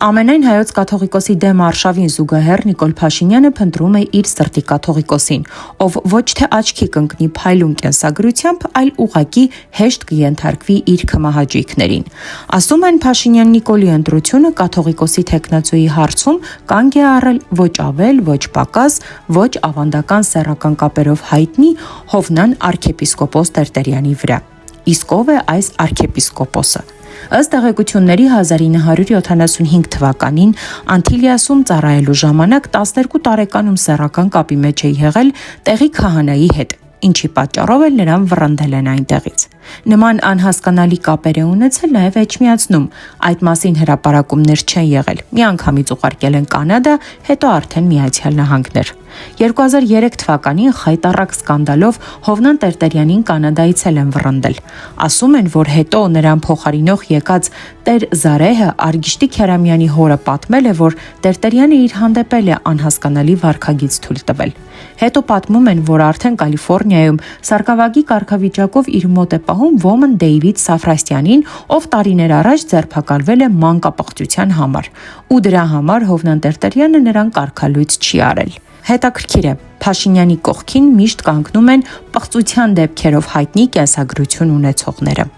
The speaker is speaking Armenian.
Ամենայն հայոց կաթողիկոսի դեմ արշավին զուգահեռ Նիկոլ Փաշինյանը փնտրում է իր սրտի կաթողիկոսին, ով ոչ թե աչքի կընկնի փայլուն կենսագրությամբ, այլ ուղղակի հեշտ կենթարկվի իր քմահաճույքներին։ Ասում են Փաշինյան Նիկոլի ընտրությունը կաթողիկոսի թեկնածուի հարցում կանգ է առել ոչ ավել, ոչ պակաս, ոչ ավանդական սեռական կապերով հայտնի Հովնան arczepiskopos Տերտերյանի վրա։ Իսկ ով է այս arczepiskoposը։ Ըստ տեղեկությունների 1975 թվականին Անտիլիասում ծառայելու ժամանակ 12 տարեկանում սեռական կապի մեջ է եղել տեղի քահանայի հետ, ինչի պատճառով էլ նրան վռնդել են այնտեղից։ Նման անհասկանալի կապեր է ունեցել նաև Էջմիածնում, այդ մասին հրապարակումներ չեն եղել, միանգամից ուղարկել են Կանադա, հետո արդեն Միացյալ Նահանգներ։ 2003 թվականին խայտառակ սկանդալով Հովնան Տերտերյանին Կանադայից են վռնդել։ Ասում են, որ հետո նրան փոխարինող եկած Տեր Զարեհը Արգիշտի Քերամյանի հորը պատմել է, որ Տերտերյանը իր հանդեպ է անհասկանալի վարքագիծ թույլ տվել։ Հետո պատմում են, որ արդեն Կալիֆոռնիայում սարկավագի կարգավիճակով իր մոտ է պահում ոմն Դեյվիդ Սաֆրաստյանին, ով տարիներ առաջ ձերբակալվել է մանկապղծության համար, ու դրա համար Հովնան Տերտերյանը նրան կարգալույծ չի արել։ Հետաքրքիր է, Փաշինյանի կողքին միշտ կանգնում են պղծության դեպքերով հայտնի կենսագրություն ունեցողները։